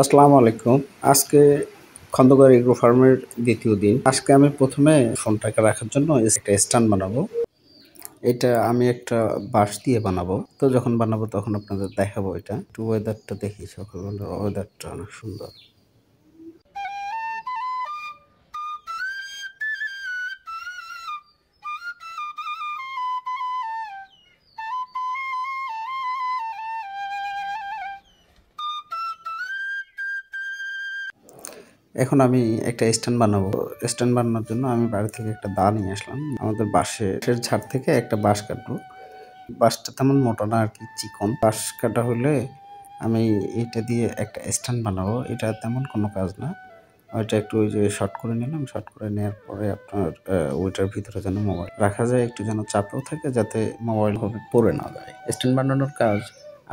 আসসালামু আলাইকুম। আজকে খন্দকার এগ্রো ফার্মের দ্বিতীয় দিন। আজকে আমি প্রথমে ফোনটাকে রাখার জন্য একটা স্ট্যান্ড বানাবো। এটা আমি একটা বাঁশ দিয়ে বানাবো। তো যখন বানাবো তখন আপনাদের দেখাবো এটা। একটু ওয়েদারটা দেখি, সকালবেলা ওয়েদারটা অনেক সুন্দর। এখন আমি একটা স্ট্যান্ড বানাবো। স্ট্যান্ড বানানোর জন্য আমি বাড়ি থেকে একটা দা নিয়ে আসলাম। আমাদের বাঁশের ঝাড় থেকে একটা বাঁশ কাটবো। বাঁশটা তেমন মোটা না আর কি, চিকন। বাঁশ কাটা হলে আমি এটা দিয়ে একটা স্ট্যান্ড বানাবো। এটা তেমন কোনো কাজ না। ওইটা একটু ওই যে শর্ট করে নিলাম। শর্ট করে নেওয়ার পরে আপনার ওইটার ভিতরে যেন মোবাইল রাখা যায়, একটু যেন চাপেও থাকে যাতে মোবাইল ভাবে পড়ে না যায়। স্ট্যান্ড বানানোর কাজ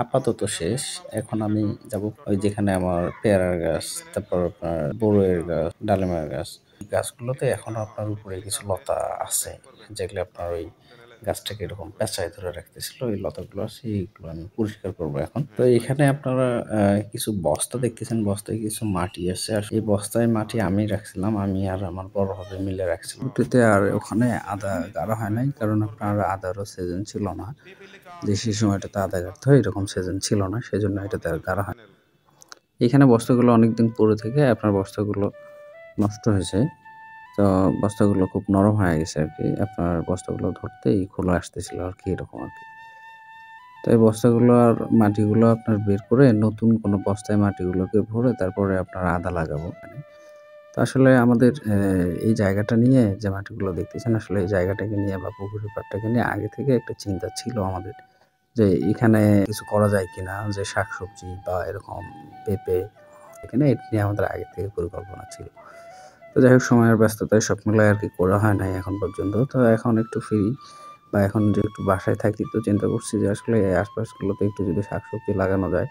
আপাতত শেষ। এখন আমি যাব ওই যেখানে আমার পেয়ারার গাছ, তারপর আপনার বড়ইয়ের গাছ, ডালিমের গাছ, গাছগুলোতে এখনো আপনার উপরে কিছু লতা আছে, যেগুলো আপনার ওই গাছটাকে এরকম পেঁচায় ধরে রাখতেছিল। ওই লতাগুলো আছে, এইগুলো আমি পরিষ্কার করবো এখন। তো এখানে আপনারা কিছু বস্তা দেখতেছেন, বস্তায় কিছু মাটি আছে। আর এই বস্তায় মাটি আমি রাখছিলাম, আমি আর আমার বড় ভাবে মিলে রাখছিলাম। ওটিতে আর ওখানে আদা গাড়া হয় নাই, কারণ আপনার আদারও সিজন ছিল না। যে সেই সময়টাতে আদা গাড়তে হয় এরকম সিজন ছিল না, সেই জন্য এটাতে আর গাড়া হয়। এখানে বস্তাগুলো অনেকদিন পরে থেকে আপনার বস্তাগুলো নষ্ট হয়েছে। তো বস্তাগুলো খুব নরম হয়ে গেছে আর কি। আপনার বস্তাগুলো ধরতেই খোলা আসতেছিল আর কি, এরকম আর কি। তো এই বস্তাগুলো আর মাটিগুলো আপনার বের করে নতুন কোনো বস্তায় মাটিগুলোকে ভরে তারপরে আপনার আদা লাগাবো। তো আসলে আমাদের এই জায়গাটা নিয়ে যে মাটিগুলো দেখতেছেন, আসলে এই জায়গাটাকে নিয়ে বা পুকুরের পাড়টাকে নিয়ে আগে থেকে একটা চিন্তা ছিল আমাদের, যে এখানে কিছু করা যায় কিনা, যে শাকসবজি বা এরকম পেঁপে, এখানে এটা নিয়ে আমাদের আগে থেকে পরিকল্পনা ছিল। তো যাই হোক, সময়ের ব্যস্ততায় সব মিলায় আর কি করা হয় নাই এখন পর্যন্ত। তো এখন একটু ফ্রি বা এখন যে একটু বাসায় থাকি, তো চিন্তা করছি যে আসলে এই আশপাশগুলোতে একটু যদি শাকসবজি লাগানো যায়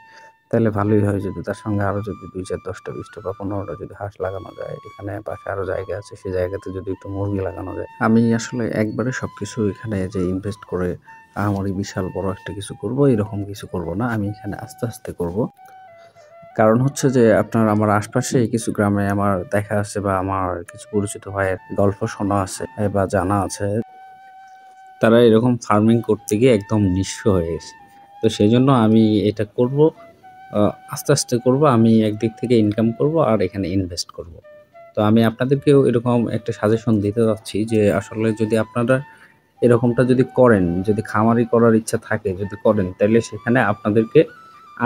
তাহলে ভালোই হয়। যদি তার সঙ্গে আরও যদি ২, ৪, ১০টা, ২০টা বা ১৫টা যদি হাঁস লাগানো যায়, এখানে পাশে আরও জায়গা আছে, সেই জায়গাতে যদি একটু মুরগি লাগানো যায়। আমি আসলে একবারে সবকিছু এখানে যে ইনভেস্ট করে আমার বিশাল বড় একটা কিছু করব, এরকম কিছু করব না। আমি এখানে আস্তে আস্তে করব। কারণ হচ্ছে যে আপনার আমার আশপাশে কিছু গ্রামে আমার দেখা আছে বা আমার কিছু পরিচিত ভাইয়ের গল্প শোনা আছে বা জানা আছে, তারা এরকম ফার্মিং করতে গিয়ে একদম নিঃস্ব হয়ে গেছে। তো সেই জন্য আমি এটা করব, আস্তে আস্তে করব। আমি একদিক থেকে ইনকাম করব আর এখানে ইনভেস্ট করব। তো আমি আপনাদেরকেও এরকম একটা সাজেশন দিতে যাচ্ছি যে আসলে যদি আপনারা এরকমটা যদি করেন, যদি খামারি করার ইচ্ছা থাকে, যদি করেন, তাহলে সেখানে আপনাদেরকে,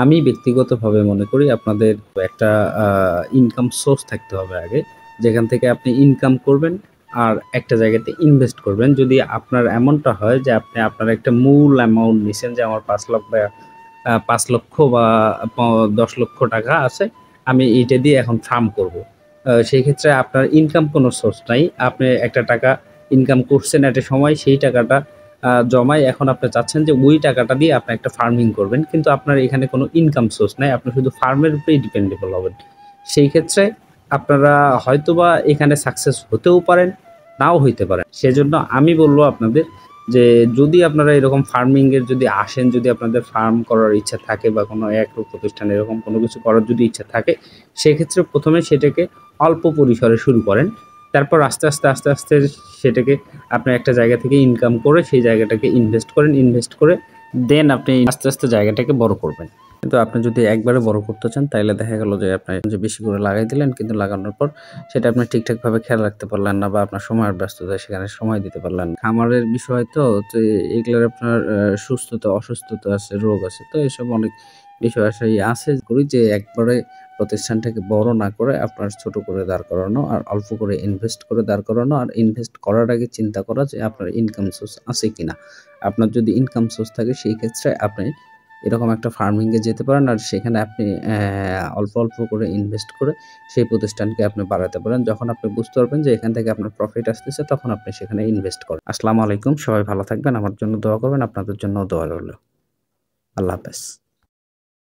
আমি ব্যক্তিগতভাবে মনে করি আপনাদের একটা ইনকাম সোর্স থাকতে হবে আগে, যেখান থেকে আপনি ইনকাম করবেন আর একটা জায়গাতে ইনভেস্ট করবেন। যদি আপনার এমনটা হয় যে আপনি আপনার একটা মূল অ্যামাউন্ট নিছেন, যে আমার ৫ লক্ষ বা ১০ লক্ষ টাকা আছে, আমি এইটা দিয়ে এখন ফার্ম করব। সেই ক্ষেত্রে আপনার ইনকাম কোনো সোর্স নাই। আপনি একটা টাকা ইনকাম করছেন একটা সময়, সেই টাকাটা জমায় এখন আপনি চাচ্ছেন যে ওই টাকাটা দিয়ে আপনি একটা ফার্মিং করবেন, কিন্তু আপনার এখানে কোনো ইনকাম সোর্স নাই, আপনি শুধু ফার্মের উপরেই ডিপেন্ডেবল হবেন। সেই ক্ষেত্রে আপনারা হয়তোবা এখানে সাকসেস হতেও পারেন, নাও হইতে পারেন। সেজন্য আমি বলবো আপনাদের যে যদি আপনারা এরকম ফার্মিংয়ের যদি আসেন, যদি আপনাদের ফার্ম করার ইচ্ছা থাকে বা কোনো এগ্রো প্রতিষ্ঠান এরকম কোনো কিছু করার যদি ইচ্ছা থাকে, সেক্ষেত্রে প্রথমে সেটাকে অল্প পরিসরে শুরু করেন। তারপর আস্তে আস্তে সেটাকে আপনি একটা জায়গা থেকে ইনকাম করে সেই জায়গাটাকে ইনভেস্ট করেন। ইনভেস্ট করে দেন আপনি আস্তে আস্তে জায়গাটাকে বড় করবেন। কিন্তু আপনি যদি একবারে বড় করতে চান, তাইলে দেখা গেল যে আপনি যে বেশি করে লাগাই দিলেন, কিন্তু লাগানোর পর সেটা আপনি ঠিকঠাকভাবে খেয়াল রাখতে পারলেন না বা আপনার সময়ের ব্যস্ততায় সেখানে সময় দিতে পারলেন না। খামারের বিষয় তো এগুলার আপনার সুস্থতা অসুস্থতা আছে, রোগ আছে, তো এসব অনেক বিষয় আছে করি যে একবারে প্রতিষ্ঠানটাকে বড় না করে আপনার ছোট করে দাঁড় করানো আর অল্প করে ইনভেস্ট করে দাঁড় করানো, আর ইনভেস্ট করার আগে চিন্তা করা যে আপনার ইনকাম সোর্স আছে কিনা। আপনার যদি ইনকাম সোর্স থাকে, সেই ক্ষেত্রে আপনি এরকম একটা ফার্মিংয়ে যেতে পারেন, আর সেখানে আপনি অল্প অল্প করে ইনভেস্ট করে সেই প্রতিষ্ঠানকে আপনি বাড়াতে পারেন। যখন আপনি বুঝতে পারবেন যে এখান থেকে আপনার প্রফিট আসতেছে, তখন আপনি সেখানে ইনভেস্ট করেন। আসসালামু আলাইকুম, সবাই ভালো থাকবেন, আমার জন্য দোয়া করবেন, আপনাদের জন্য দোয়া রইল। আল্লাহ হাফেজ।